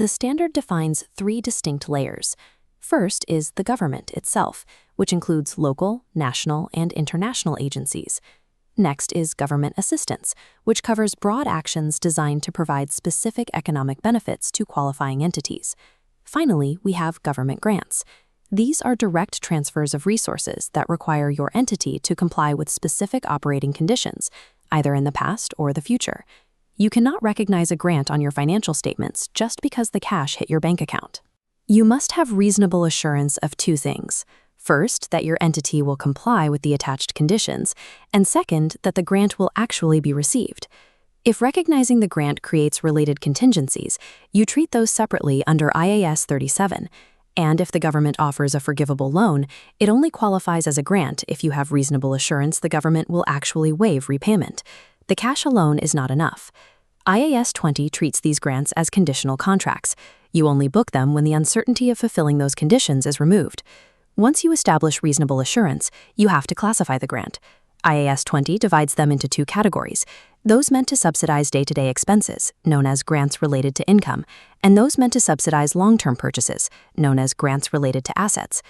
The standard defines three distinct layers. First is the government itself, which includes local, national, and international agencies. Next is government assistance, which covers broad actions designed to provide specific economic benefits to qualifying entities. Finally, we have government grants. These are direct transfers of resources that require your entity to comply with specific operating conditions, either in the past or the future. You cannot recognize a grant on your financial statements just because the cash hit your bank account. You must have reasonable assurance of two things. First, that your entity will comply with the attached conditions, and second, that the grant will actually be received. If recognizing the grant creates related contingencies, you treat those separately under IAS 37, and if the government offers a forgivable loan, it only qualifies as a grant if you have reasonable assurance the government will actually waive repayment. The cash alone is not enough. IAS 20 treats these grants as conditional contracts. You only book them when the uncertainty of fulfilling those conditions is removed. Once you establish reasonable assurance, you have to classify the grant. IAS 20 divides them into two categories: those meant to subsidize day-to-day expenses, known as grants related to income, and those meant to subsidize long-term purchases, known as grants related to assets.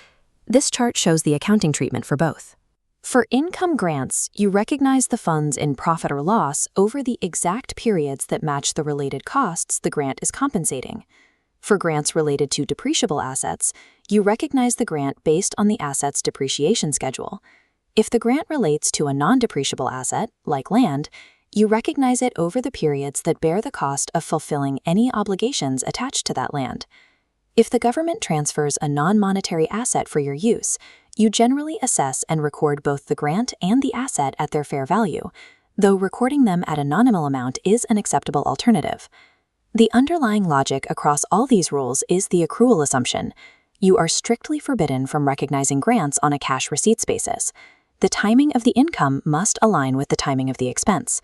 This chart shows the accounting treatment for both. For income grants, you recognize the funds in profit or loss over the exact periods that match the related costs the grant is compensating. For grants related to depreciable assets, you recognize the grant based on the asset's depreciation schedule. If the grant relates to a non-depreciable asset, like land, you recognize it over the periods that bear the cost of fulfilling any obligations attached to that land. If the government transfers a non-monetary asset for your use, you generally assess and record both the grant and the asset at their fair value, though recording them at a nominal amount is an acceptable alternative. The underlying logic across all these rules is the accrual assumption. You are strictly forbidden from recognizing grants on a cash receipts basis. The timing of the income must align with the timing of the expense.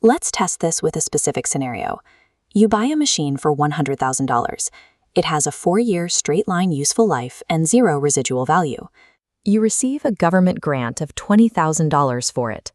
Let's test this with a specific scenario. You buy a machine for $100,000. It has a 4-year straight-line useful life and 0 residual value. You receive a government grant of $20,000 for it.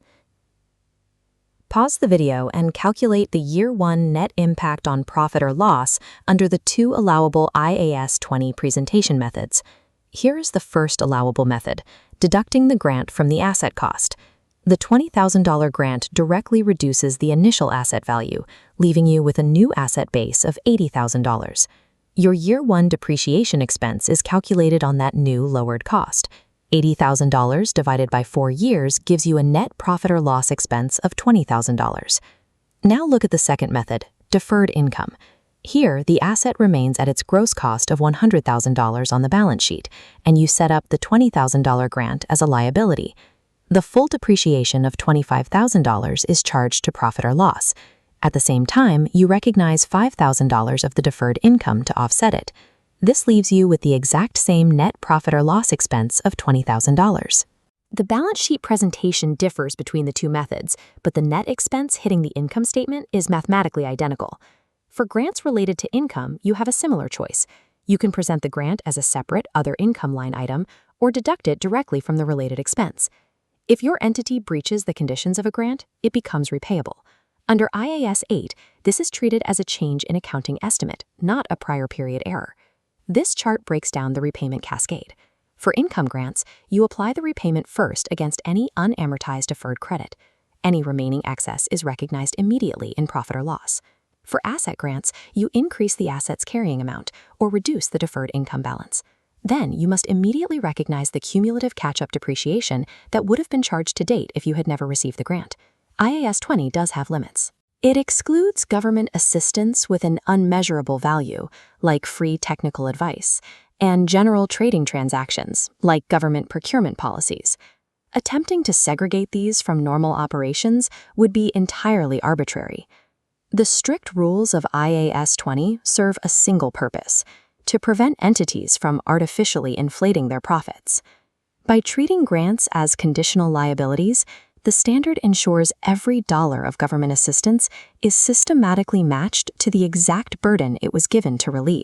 Pause the video and calculate the Year 1 net impact on profit or loss under the two allowable IAS 20 presentation methods. Here is the first allowable method, deducting the grant from the asset cost. The $20,000 grant directly reduces the initial asset value, leaving you with a new asset base of $80,000. Your Year 1 depreciation expense is calculated on that new lowered cost. $80,000 divided by 4 years gives you a net profit or loss expense of $20,000. Now look at the second method, deferred income. Here, the asset remains at its gross cost of $100,000 on the balance sheet, and you set up the $20,000 grant as a liability. The full depreciation of $25,000 is charged to profit or loss. At the same time, you recognize $5,000 of the deferred income to offset it. This leaves you with the exact same net profit or loss expense of $20,000. The balance sheet presentation differs between the two methods, but the net expense hitting the income statement is mathematically identical. For grants related to income, you have a similar choice. You can present the grant as a separate other income line item or deduct it directly from the related expense. If your entity breaches the conditions of a grant, it becomes repayable. Under IAS 8, this is treated as a change in accounting estimate, not a prior period error. This chart breaks down the repayment cascade. For income grants, you apply the repayment first against any unamortized deferred credit. Any remaining excess is recognized immediately in profit or loss. For asset grants, you increase the asset's carrying amount or reduce the deferred income balance. Then you must immediately recognize the cumulative catch-up depreciation that would have been charged to date if you had never received the grant. IAS 20 does have limits. It excludes government assistance with an unmeasurable value, like free technical advice, and general trading transactions, like government procurement policies. Attempting to segregate these from normal operations would be entirely arbitrary. The strict rules of IAS 20 serve a single purpose: to prevent entities from artificially inflating their profits. By treating grants as conditional liabilities, the standard ensures every dollar of government assistance is systematically matched to the exact burden it was given to relieve.